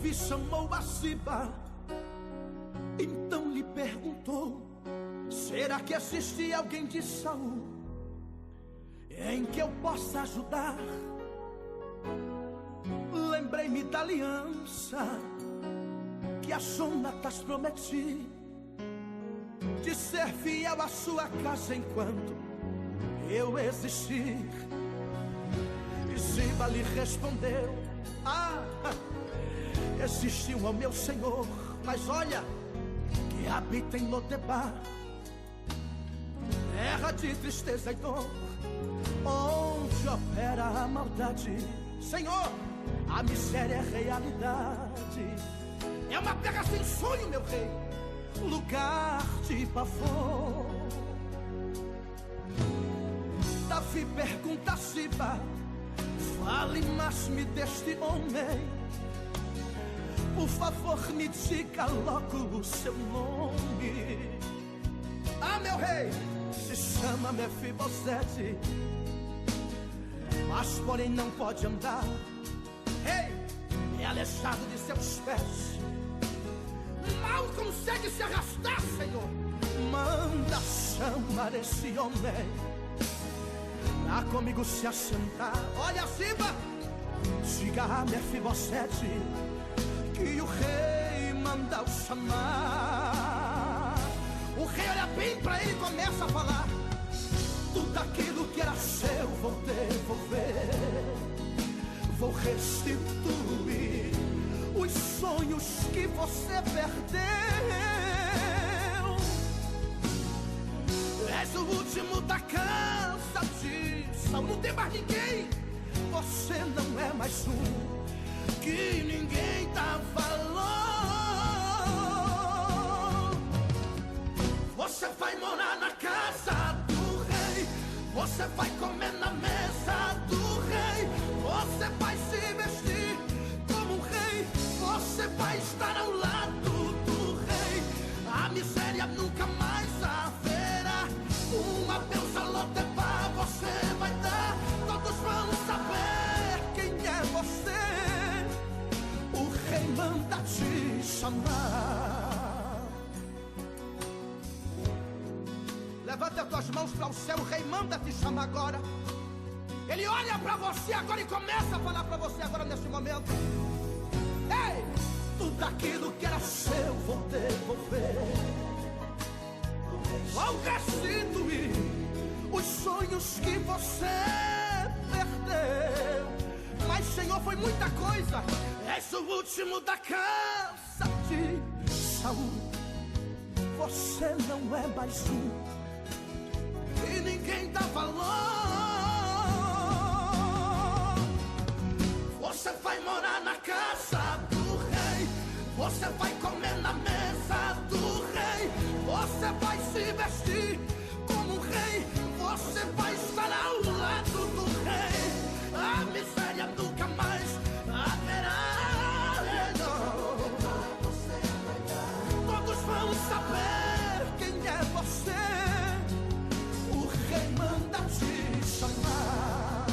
Davi chamou a Ziba, então lhe perguntou: será que existe alguém de Saul em que eu possa ajudar? Lembrei-me da aliança que a Jonatas prometi, de ser fiel à sua casa enquanto eu existir. E Ziba lhe respondeu: existe um, ó meu Senhor, mas olha, que habita em Lodebar, terra de tristeza e dor, onde opera a maldade. Senhor, a miséria é realidade, é uma terra sem sonho, meu rei, lugar de pavor. Davi pergunta a Ziba: fale mais-me deste homem, por favor me diga logo o seu nome. Meu rei, se chama Mefibosete, mas porém não pode andar. Rei, é aleijado de seus pés, mal consegue se arrastar. Senhor, manda chamar esse homem pra comigo se assentar. Olha, Ziba, diga a Mefibosete que o rei manda o chamar. O rei olha bem pra ele e começa a falar: tudo aquilo que era seu vou devolver, vou restituir os sonhos que você perdeu. És o último da casa de Saul, não tem mais ninguém. Você não é mais um que ninguém dá valor. Você vai morar na casa do rei, você vai comer na mesa do rei, você vai se vestir como um rei, você vai estar ao lado do rei. A miséria nunca mais haverá, uma deusa Lodebar você vai dar. Todos vão saber quem é você, o rei manda te chamar. Levanta as tuas mãos para o céu, o rei manda te chamar agora. Ele olha para você agora e começa a falar para você agora nesse momento: ei, tudo aquilo que era seu vou devolver, vou restituir os sonhos que você perdeu. Mas, Senhor, foi muita coisa. És o último da casa de Saul, você não é mais um e ninguém dá valor. Você vai morar na casa do rei, você vai comer na mesa do rei, você vai se vestir como um rei, você vai estar ao lado do rei. A miséria nunca mais haverá. Todos vão saber quem é você, o rei manda te chamar.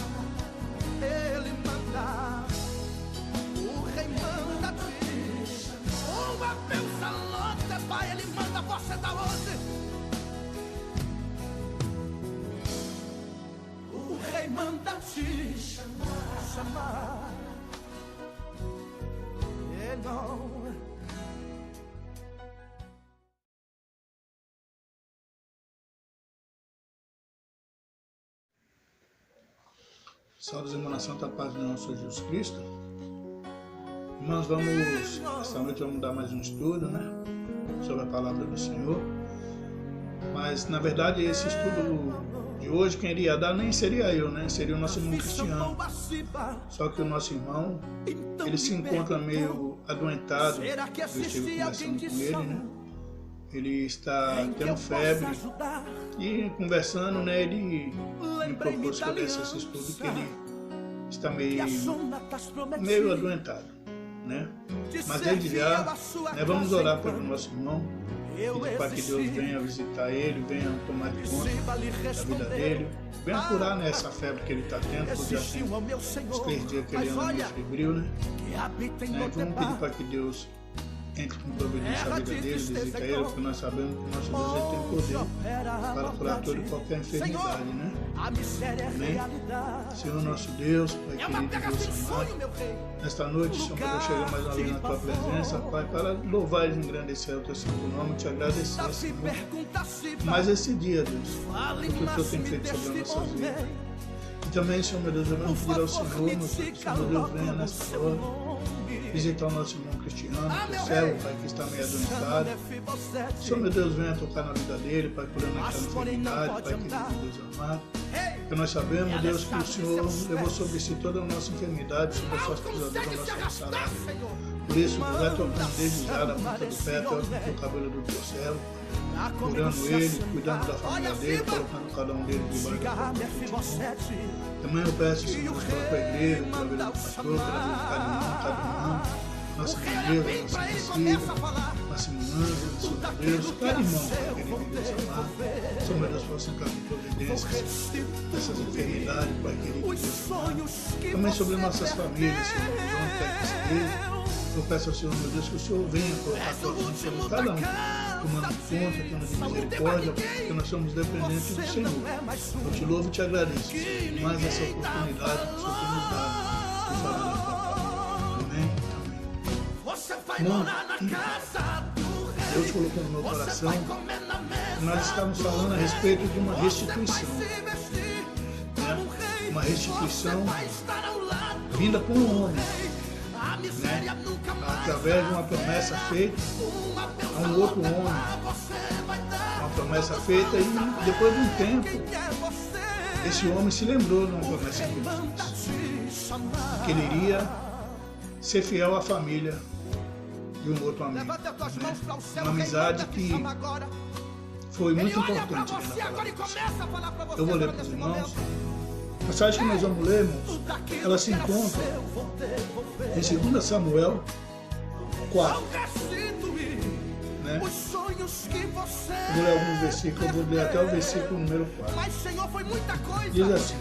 Ele manda, o rei manda te chamar. Uma deusa Lodebar, ele manda você da onde? O rei manda te chamar. Não. Salve irmãos na santa paz do nosso Senhor Jesus Cristo. Irmãos, esta noite vamos dar mais um estudo, sobre a palavra do Senhor. Mas na verdade esse estudo de hoje quem iria dar nem seria eu, seria o nosso irmão Cristiano. Só que o nosso irmão, ele se encontra meio adoentado. Eu estive conversando com ele, Ele está tendo febre e conversando, ele me propôs que eu desse esse estudo, que ele está meio adoentado, Mas desde já, vamos orar pelo nosso irmão, pedir para que Deus venha visitar ele, venha tomar de conta da vida dele, Venha curar nessa febre que ele está tendo, porque já tem os 3 dias que ele anda meio febril, né? Vamos pedir para que Deus entre com providência na vida dele, visita ele, porque nós sabemos que nosso Deus ele tem poder para curar toda e qualquer enfermidade, né? Amém? Senhor nosso Deus, Pai querido, Deus amado, nesta noite, Senhor, eu chegar mais uma vez na Tua presença, Pai, para louvar e engrandecer o Teu santo nome, te agradecer, Senhor, mais esse dia, Deus, o que o Teu tem feito sobre as nossas vidas. E também, Senhor, meu Deus, eu venho pedir ao Senhor, meu Deus, venha nesta hora visitar o nosso irmão Cristiano, teu servo, Pai, que está meio adoentado. Senhor, meu Deus, venha tocar na vida dele, Pai, curando aquela enfermidade, Pai, querido Deus amado. Porque nós sabemos, Deus, que o Senhor levou sobre si toda a nossa enfermidade, sobre as suas pisaduras, a nossa cansada. Por isso, Deus, vai tocando desde já da ponta do pé até o cabelo do teu servo, curando ele, cuidando da família dele, colocando cada um deles debaixo da tua mão. Também eu peço, Senhor, pela tua igreja, pela vida do pastor, pela vida de cada irmão, nossa igreja, nossa Cecília, nossa irmã, nosso Deus, cada irmão, Pai querido Deus amado. Senhor, meu Deus, possa entrar com providências dessas enfermidades, Pai querido Deus amado. Também sobre nossas famílias, Senhor, onde quer que esteja. Eu peço ao Senhor, meu Deus, que o Senhor venha colocar a tua mão sobre cada um, tomando conta, tendo de misericórdia, porque nós somos dependentes do Senhor. Eu te louvo e te agradeço, mais essa oportunidade que o Senhor tem nos dado de falar da tua palavra. Amém? Amém. Deus colocou no meu coração que nós estamos falando a respeito de uma restituição. Uma restituição vinda por um homem. Através de uma promessa feita a um outro homem, uma promessa feita e depois de um tempo esse homem se lembrou de uma promessa que ele fez, que ele iria ser fiel à família de um outro amigo, né? Uma amizade que foi muito importante na palavra do Senhor. Eu vou ler para os irmãos. A passagem que nós vamos ler, irmãos, ela se encontra em 2 Samuel 4. Né? Eu vou ler alguns versículos, eu vou ler até o versículo número 4. Diz assim: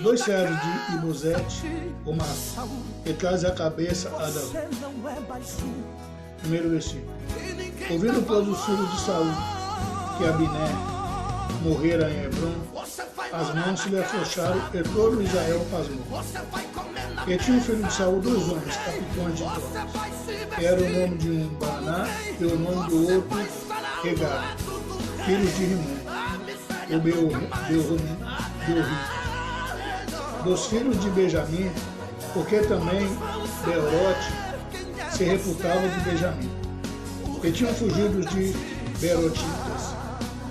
2 servos de Ibosete o matam, e trazem a cabeça a Davi. Primeiro versículo. Ouvindo todos os filhos de Saul que Abner morrera em Hebron, as mãos se lhe afrouxaram e todo Israel pasmou. E tinha um filho de Saul 2 homens, capitães de tropas. Era o nome de um Baná e o nome do outro Regar, filhos de Rimon, o Beorri. Dos filhos de Benjamim, porque também Beorote se reputava de Benjamim. E tinham fugido de Berotitas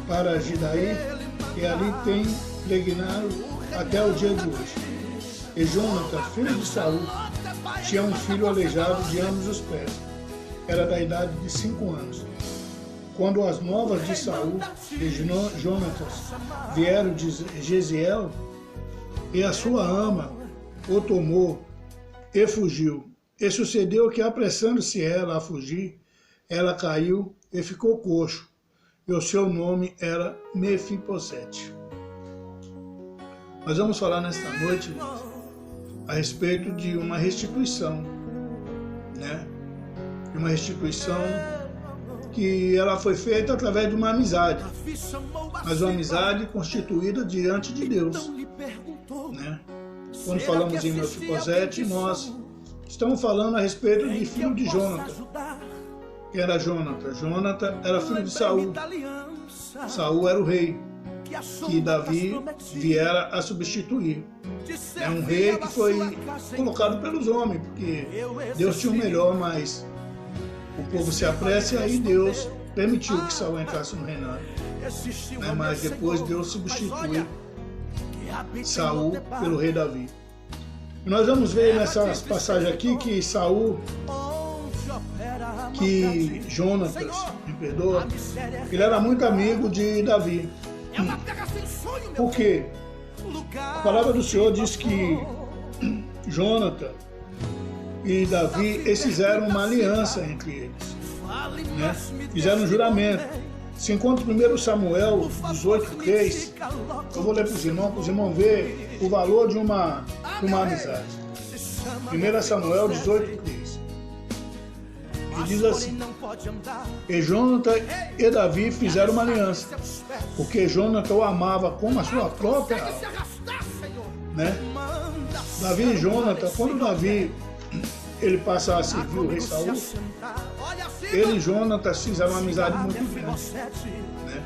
para Gidaí, e ali tem pregnado até o dia de hoje. E Jonatas, filho de Saul, tinha um filho aleijado de ambos os pés. Era da idade de 5 anos. Quando as novas de Saul e Jonatas vieram de Jeziel, e a sua ama o tomou e fugiu. E sucedeu que, apressando-se ela a fugir, ela caiu e ficou coxo. E o seu nome era Mefibosete. Nós vamos falar nesta noite a respeito de uma restituição, né? De uma restituição que ela foi feita através de uma amizade, mas uma amizade constituída diante de Deus, né? Quando falamos em Mefibosete, nós estamos falando a respeito de filho de Jonatas. Quem era Jonatas? Jonatas era filho de Saul. Saul era o rei que Davi viera a substituir. É um rei que foi colocado pelos homens, porque Deus tinha o melhor, mas o povo se apressa e aí Deus permitiu que Saul entrasse no reinado. Mas depois Deus substituiu Saul pelo rei Davi. E nós vamos ver nessa passagem aqui que Saul, que Jonatas, me perdoa, ele era muito amigo de Davi. Por quê? A palavra do Senhor diz que Jonatas e Davi, eles fizeram uma aliança entre eles, né? Fizeram um juramento. Se encontra em 1 Samuel 18:3, eu vou ler para os irmãos ver o valor de uma amizade. 1 Samuel 18:3. E diz assim: E Jonathan e Davi fizeram uma aliança, porque Jonathan o amava como a sua própria alma. Né? Davi e Jonathan, quando Davi ele passa a servir o rei Saul, ele e Jonathan fizeram uma amizade muito grande. Né?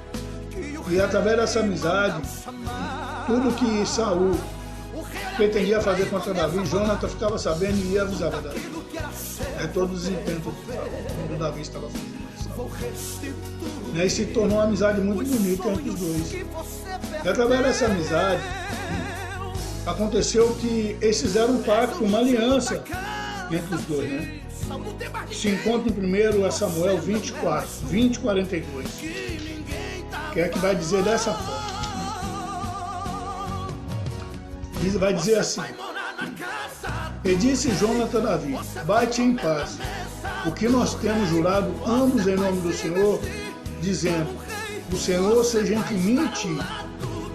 E através dessa amizade, tudo que Saul pretendia fazer contra Davi, Jonathan ficava sabendo e ia avisar a Davi. Todos os intentos quando Davi estava fugindo. E se tornou uma amizade muito bonita entre os dois. E através dessa amizade, aconteceu que eles fizeram um pacto, uma aliança entre os dois. Né? Se encontra em 1 Samuel 20:42, que é que vai dizer dessa forma. Vai dizer assim: E disse Jonathan a Davi: Vai-te em paz, porque nós temos jurado ambos em nome do Senhor, dizendo: O Senhor seja entre mim e ti,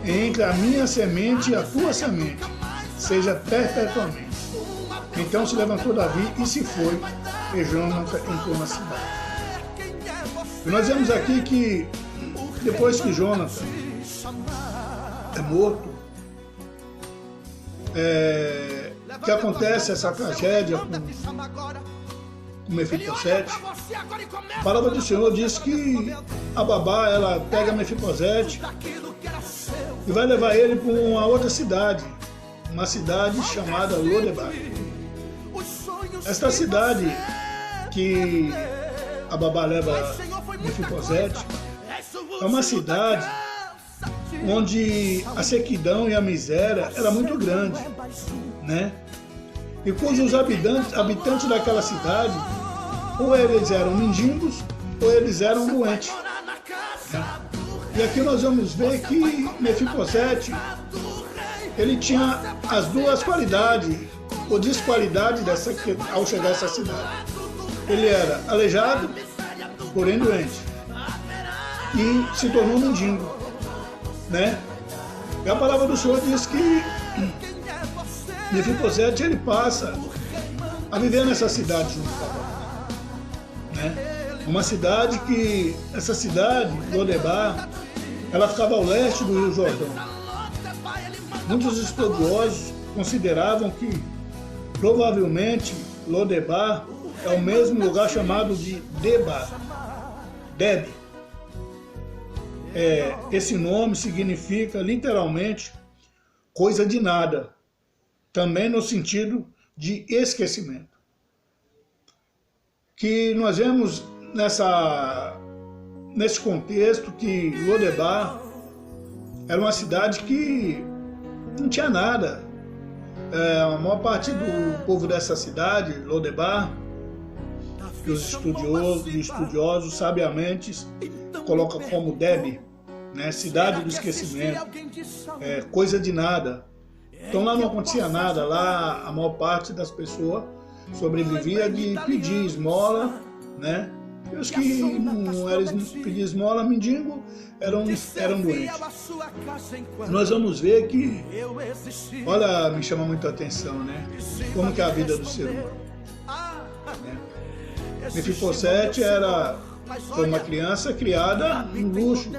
entre a minha semente e a tua semente, seja perpetuamente. Então se levantou Davi e se foi, e Jonathan entrou na cidade. E nós vemos aqui que depois que Jonathan é morto, que acontece essa tragédia com Mefibosete, a palavra do Senhor diz que a babá ela pega Mefibosete e vai levar ele para uma outra cidade, uma cidade chamada Lodebar. Esta cidade que a babá leva Mefibosete é uma cidade onde a sequidão e a miséria era muito grande, né? E cujos habitantes daquela cidade, ou eles eram mendigos, ou eles eram doentes. Né? E aqui nós vamos ver que Mefibosete, ele tinha as duas qualidades, ou desqualidade ao chegar a essa cidade. Ele era aleijado, porém doente, e se tornou mendigo. Né? E a palavra do Senhor diz que Mefibosete ele passa a viver nessa cidade junto com a babá. Né? Uma cidade que, essa cidade, Lodebar, ela ficava ao leste do Rio Jordão. Muitos estudiosos consideravam que provavelmente Lodebar é o mesmo lugar chamado de Debar, Deb. Esse nome significa literalmente coisa de nada, também no sentido de esquecimento. Que nós vemos nesse contexto que Lodebar era uma cidade que não tinha nada. A maior parte do povo dessa cidade, Lodebar, que os estudiosos sabiamente colocam como Deb, né? Cidade do esquecimento, coisa de nada. Então lá não acontecia nada, lá a maior parte das pessoas sobrevivia de pedir esmola, né? E os que não eram pedir esmola, mendigo, eram doentes. Nós vamos ver que, olha, me chama muito a atenção, né? Como que é a vida do ser humano. Né? Mefibosete foi uma criança criada no luxo,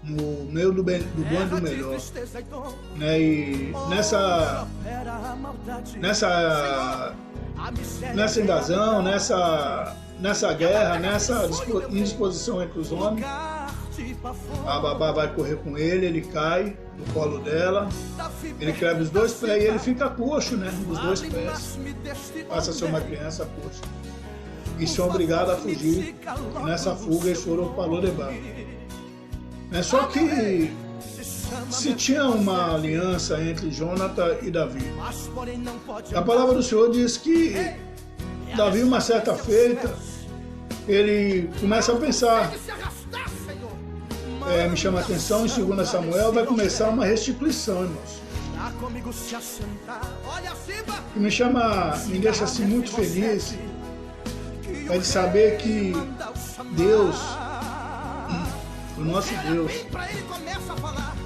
no meio do bom e do melhor. Né? E nessa invasão, nessa guerra, nessa indisposição entre os homens, a babá vai correr com ele, ele cai no colo dela, ele quebra os dois pés e ele fica coxo, né? Dos dois pés. Passa a ser uma criança coxa. E são obrigados a fugir. E nessa fuga eles foram para Lodebar. Só que se tinha uma aliança entre Jonathan e Davi. A palavra do Senhor diz que Davi, uma certa feita, ele começa a pensar. Me chama a atenção, em 2 Samuel vai começar uma restituição, irmãos. E me deixa assim muito feliz é de saber que Deus O nosso Deus,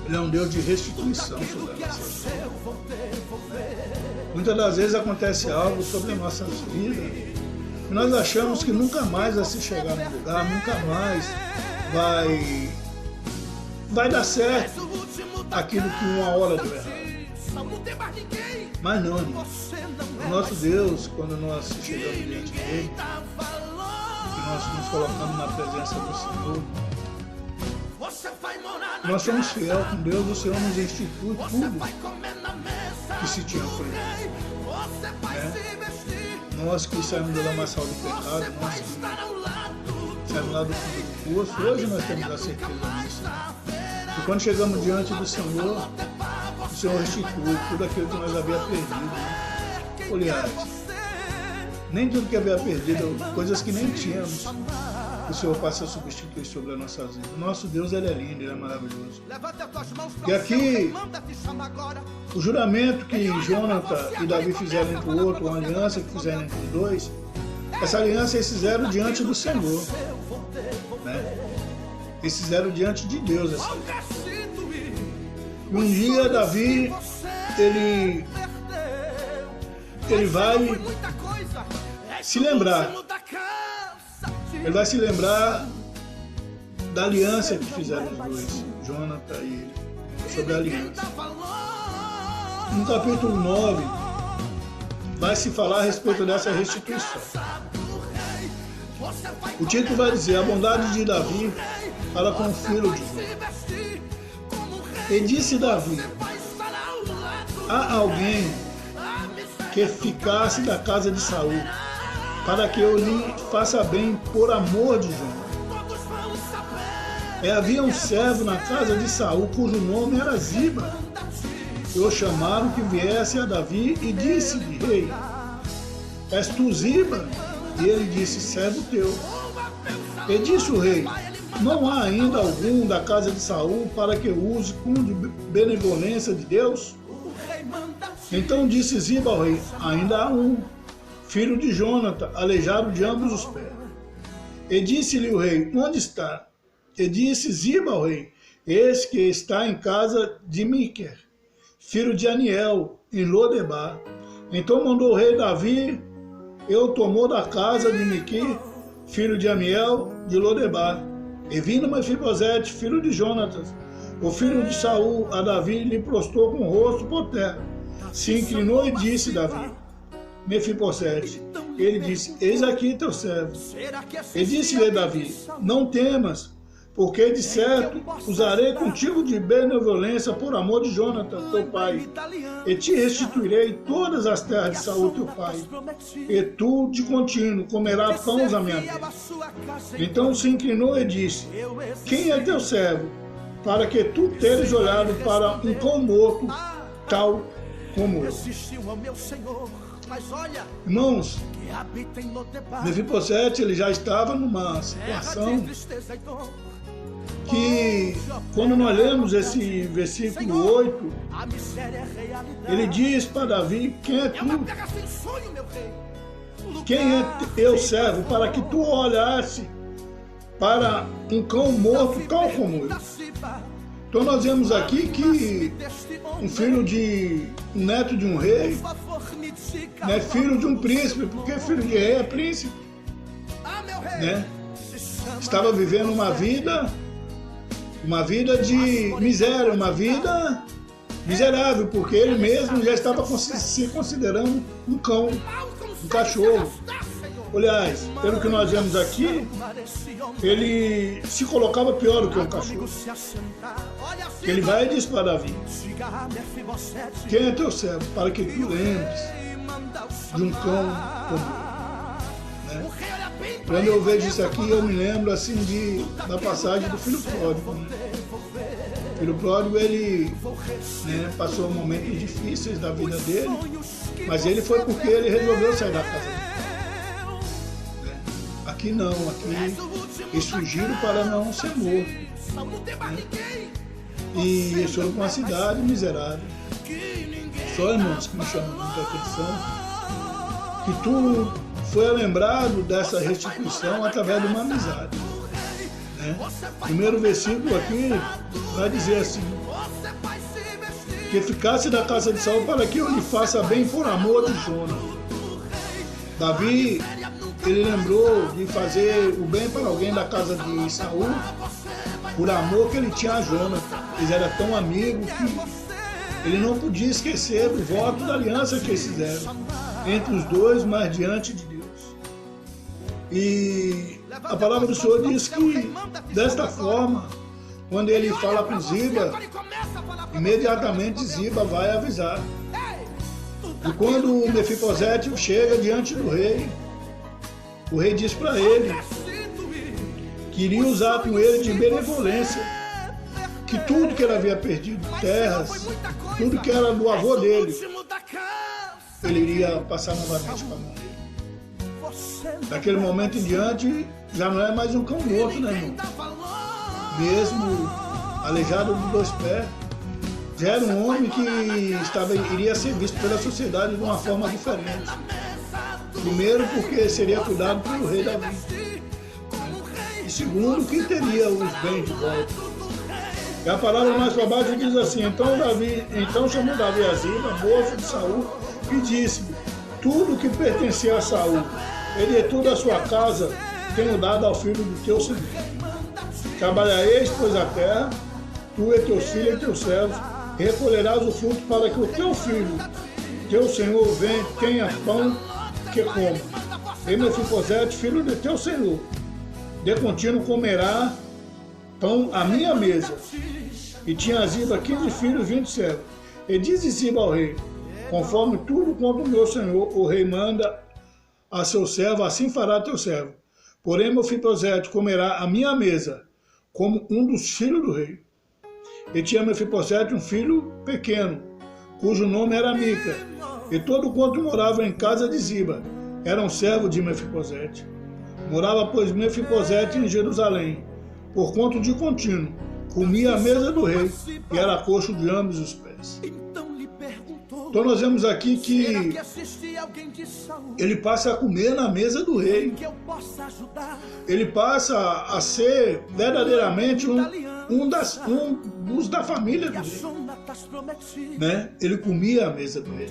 Ele é um Deus de restituição sobre a nossa vida. Muitas das vezes acontece algo sobre as nossas vidas e nós achamos que nunca mais vai se chegar no lugar, nunca mais vai dar certo aquilo que uma hora deu errado. Mas não, irmão. O nosso Deus, quando nós chegamos diante dele, que nós nos colocamos na presença do Senhor, nós somos fiéis com Deus, o Senhor nos institui tudo que se tinha feito. Nós que saímos do lamaçal do pecado, nós que saímos lá do fundo do poço, hoje nós temos a certeza disso. E quando chegamos diante do Senhor, o Senhor restitui tudo aquilo que nós havíamos perdido. Aliás, nem tudo que havia perdido, coisas que nem tínhamos, o Senhor passa a substituir sobre as nossas vidas. O nosso Deus, Ele é lindo, Ele é maravilhoso. E aqui, o juramento que Jonathan e Davi fizeram entre o outro, uma aliança que fizeram entre os dois, essa aliança eles fizeram diante do Senhor. Né? Eles fizeram diante de Deus essa aliança. Um dia Davi, ele vai se lembrar. Ele vai se lembrar da aliança que fizeram os dois, Jonathan e ele, sobre a aliança. No capítulo 9, vai se falar a respeito dessa restituição. O título vai dizer: a bondade de Davi para com o filho de Jonathan. E disse Davi: há alguém que ficasse da casa de Saul, para que eu lhe faça bem por amor de Jonathan. E havia um servo na casa de Saul, cujo nome era Ziba. E o chamaram que viesse a Davi e disse-lhe: rei, és tu Ziba? E ele disse: servo teu. E disse o rei: não há ainda algum da casa de Saul para que use com benevolência de Deus? Então disse Ziba ao rei: ainda há um, filho de Jonathan, aleijado de ambos os pés. E disse-lhe o rei: onde está? E disse Ziba ao rei: eis que está em casa de Miquer, filho de Aniel, em Lodebar. Então mandou o rei Davi, e o tomou da casa de Miquer, filho de Amiel, de Lodebar. E vindo Mefibosete, filho de Jonatas, o filho de Saul, a Davi, lhe prostrou com o rosto por terra. Se inclinou e disse Davi: Mefibosete. Ele disse: eis aqui teu servo. E disse-lhe Davi: não temas, porque de certo usarei contigo de benevolência por amor de Jonathan, teu pai, e te restituirei todas as terras de Saul, teu pai, e tu de contínuo comerás pães à minha mesa. Então se inclinou e disse: quem é teu servo, para que tu teres olhado para um cão morto, tal como eu? Irmãos, Mefibosete, ele já estava numa situação que, quando nós lemos esse versículo 8, ele diz para Davi: quem é tu? Quem é teu servo, para que tu olhasse para um cão morto tal como eu? Então nós vemos aqui que um neto de um rei, né, filho de um príncipe, porque filho de rei é príncipe, né, estava vivendo uma vida de miséria, uma vida miserável, porque ele mesmo já estava se considerando um cão, um cachorro. Aliás, pelo que nós vemos aqui, ele se colocava pior do que um cachorro. Ele vai e diz para Davi: quem é teu servo, para que tu lembres de um cão como eu? Né? Quando eu vejo isso aqui, eu me lembro assim da passagem do filho pródigo. Né? O filho pródigo, ele, né, passou momentos difíceis da vida dele, mas ele foi porque ele resolveu sair da casa dele. Né? Aqui não, aqui eles fugiram para não ser mortos. Né? E eles foram para uma cidade miserável. Só, irmãos, que me chamam muita atenção, que tu foi lembrado dessa restituição através de uma amizade. Né? Né? O primeiro versículo aqui vai dizer assim: que ficasse da casa de Saul para que eu lhe faça bem por amor de Jonas. Davi, ele lembrou de fazer o bem para alguém da casa de Saul por amor que ele tinha a Jonas. Eles eram tão amigos que ele não podia esquecer do voto da aliança que eles fizeram entre os dois, mas diante de Deus. E a palavra do Senhor diz que, desta forma, quando ele fala com Ziba, imediatamente Ziba vai avisar. E quando o Mefibosete chega diante do rei, o rei diz para ele que iria usar com ele de benevolência, que tudo que ele havia perdido, terras, tudo que era do avô dele, ele iria passar novamente para a mão dele. Daquele momento em diante, já não é mais um cão morto, né, irmão? Mesmo aleijado de 2 pés, já era um homem que iria ser visto pela sociedade de uma forma diferente. Primeiro, porque seria cuidado pelo rei Davi. E segundo, que teria os bens de volta. E a palavra mais para baixo diz assim: então chamou Davi a Ziba, moço de Saul, e disse-lhe: tudo que pertencia a Saul, ele e toda a sua casa, tenho dado ao filho do teu senhor. Trabalhareis, pois, a terra, tu e teus filhos e teus servos, e recolherás o fruto para que o teu filho, teu senhor, tenha pão que coma. E Mefibosete, filho de teu senhor, de contínuo comerá pão à minha mesa. E tinha Ziba 15 filhos e 20 servos. E disse Ziba ao rei: conforme tudo quanto o meu senhor, o rei, manda a seu servo, assim fará teu servo. Porém, Mefibosete comerá à minha mesa, como um dos filhos do rei. E tinha Mefibosete um filho pequeno, cujo nome era Mica. E todo quanto morava em casa de Ziba era um servo de Mefibosete. Morava, pois, Mefibosete em Jerusalém, por conta de contínuo, comia à mesa do rei, e era coxo de ambos os pés. Então nós vemos aqui que ele passa a comer na mesa do rei. Ele passa a ser verdadeiramente um dos da família do rei. Né? Ele comia à mesa do rei.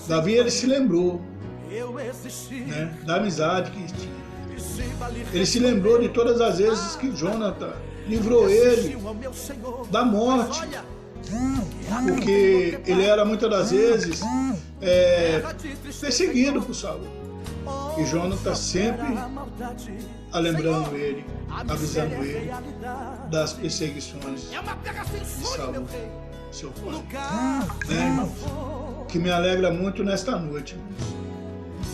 Davi, ele se lembrou, né, da amizade que tinha. Ele se lembrou de todas as vezes que Jonathan livrou ele da morte. Porque ele era muitas das vezes perseguido por Saul. E Jonathan sempre lembrando ele, avisando ele das perseguições de Saul, seu pai. Né, irmãos? O que me alegra muito nesta noite, irmãos,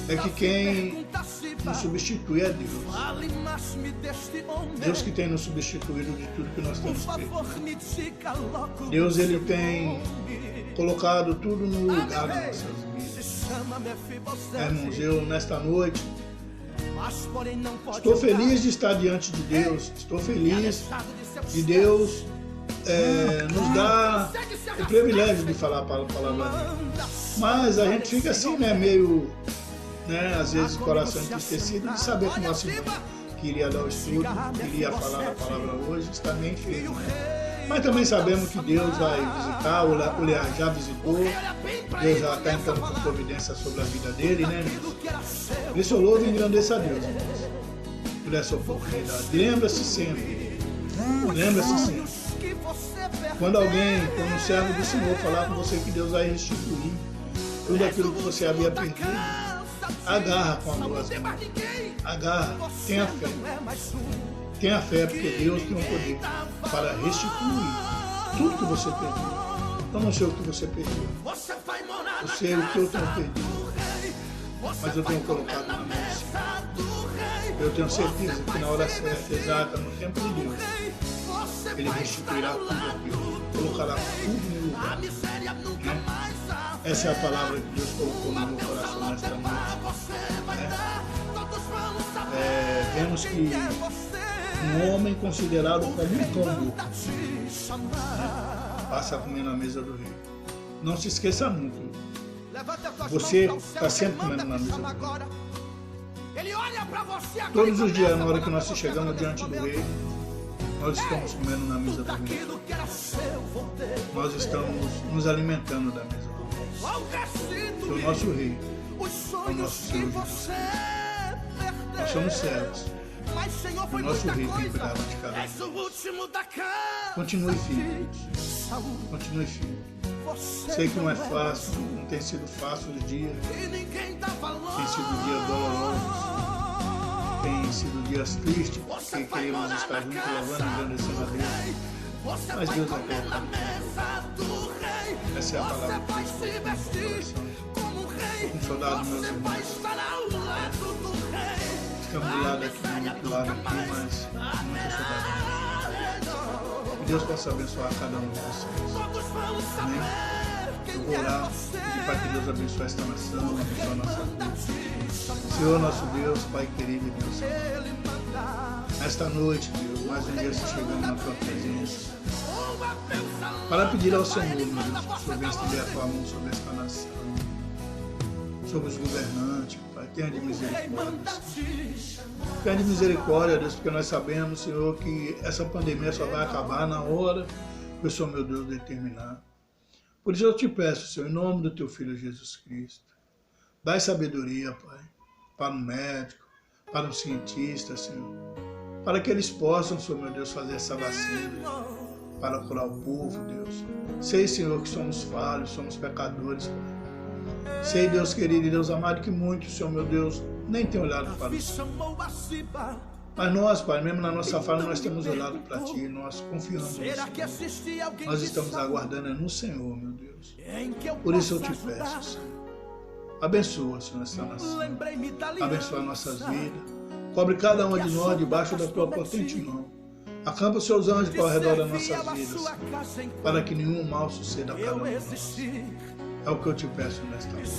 é que quem nos substitui é Deus. Deus que tem nos substituído de tudo que nós temos feito. Deus, ele tem colocado tudo no lugar das nossas vidas. Irmãos, eu nesta noite estou feliz de estar diante de Deus. Estou feliz de Deus nos dar o privilégio de falar a palavra dele. Mas a gente fica assim, né, meio... às vezes o coração entristecido de saber que o nosso irmão que iria dar o estudo, que iria falar a palavra hoje, está meio enfermo, né? Mas também sabemos que Deus vai visitar, ou já visitou, Deus já está entrando com providência sobre a vida dele, né? Por isso eu louvo e engrandeço a Deus, irmãos, por essa oportunidade. Lembra-se sempre, quando um servo do Senhor falar com você que Deus vai restituir tudo aquilo que você havia perdido, agarra com amor, agarra, tenha fé. Tenha fé, porque Deus tem um poder para restituir tudo que você perdeu. Eu não sei o que você perdeu, eu sei o que eu tenho perdido, mas eu tenho colocado na mão do Senhor. Eu tenho certeza que na hora certa, exata, no tempo de Deus, Ele restituirá tudo aquilo, colocará tudo no lugar. Essa é a palavra que Deus colocou no meu coração nesta noite. Vemos que um homem considerado como um cão morto passa a comer na mesa do rei. Não se esqueça nunca. Você está sempre comendo na mesa do rei. Ele olha para você agora. Todos os dias, na hora que nós chegamos diante do Rei, nós estamos comendo na mesa do Rei. Nós estamos nos alimentando da mesa do Rei. O nosso Rei, o nosso Senhor Jesus. Nós somos servos. O nosso Rei tem cuidado de cada um. Continue firme. Continue firme. Sei que não é fácil, não tem sido fácil o dia. Tem sido dias dolorosos. Tem sido dias tristes, porque queremos estar juntos, louvando e agradecendo a Deus. Mas Deus é bom. Essa é a palavra que Deus colocou no nosso coração. Um soldado, meus irmãos. Estamos do lado aqui, do outro lado aqui, mas muita saudade. Que Deus possa abençoar cada um de vocês. Amém? Eu vou orar, pedir para que Deus abençoe esta nação, abençoe a nossa vida. Senhor, nosso Deus, Pai querido e Deus amado. Nesta noite, Deus, mais um dia se chegando na tua presença. Para pedir ao Senhor, meu Deus, que o Senhor venha estender a tua mão sobre esta nação, sobre os governantes, Pai. Tenha de misericórdia. Tenha de misericórdia, Deus, porque nós sabemos, Senhor, que essa pandemia só vai acabar na hora que o Senhor, meu Deus, determinar. Por isso eu te peço, Senhor, em nome do teu Filho Jesus Cristo, dai sabedoria, Pai, para o médico, para o cientista, Senhor, para que eles possam, Senhor, meu Deus, fazer essa vacina, para curar o povo, Deus. Sei, Senhor, que somos falhos, somos pecadores, Pai. Sei, Deus querido e Deus amado, que muitos, Senhor, meu Deus, nem têm olhado para nós. Mas nós, Pai, mesmo na nossa falha, nós temos olhado para Ti, nós confiamos no Senhor. Nós estamos aguardando no Senhor, meu Deus. Por isso eu te peço, Senhor. Abençoa, Senhor, esta nação. Abençoa nossas vidas. Cobre cada um de nós debaixo da Tua potente mão. Acampa os Seus anjos ao redor das nossas vidas, para que nenhum mal suceda a cada um de nós. É o que eu te peço nesta noite.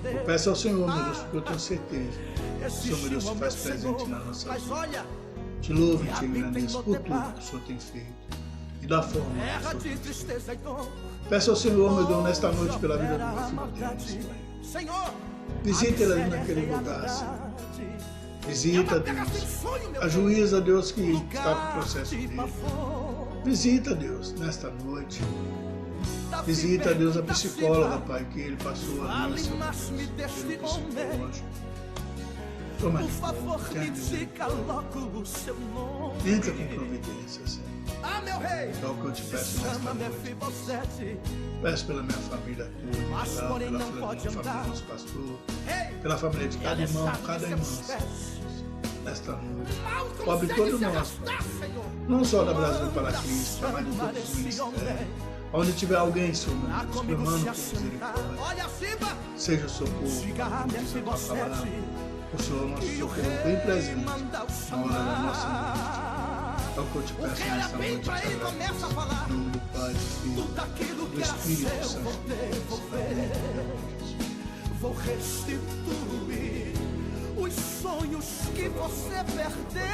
Eu peço ao Senhor, meu Deus, porque eu tenho certeza que o Senhor, meu Deus, se faz presente na nossa vida. Te louvo e te agradeço por tudo que o Senhor tem feito e da forma que o Senhor tem feito. Peço ao Senhor, meu Deus, nesta noite pela vida do meu filho Denis, Pai. Visita ele ali naquele lugar, Senhor. Visita, Deus. Ajuiza, Deus, que está com o processo dele. Visita, Deus, nesta noite. Visita, Deus, a psicóloga, Pai, que ele passou a doença pelo psicológico. Toma de favor, entra com providência, Senhor. É o que eu te peço nesta noite. Peço pela minha família toda, pela família do nosso pastor, pela família de cada irmão, cada irmã, nesta noite. Cobre todo nós, Pai. Não só da Brasil para Cristo, mas de todos os ministérios. Onde tiver alguém, Senhor, clamando por misericórdia, seja o socorro, como diz a tua palavra, o Senhor, nosso socorro, bem presente na hora da nossa morte. É o que eu te peço nesta noite, em nome do Pai, do Filho, do Espírito Santo. Vou restituir os sonhos que você perdeu.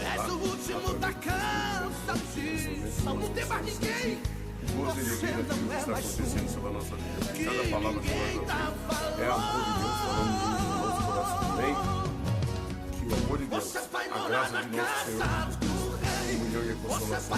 És o último da casa de Saul, não tem mais ninguém. Você não é mais um. Cada palavra que nós ouvimos é amor de Deus falando no nosso coração também. Que o amor de Deus, a graça de nosso Senhor, a comunhão e a consolação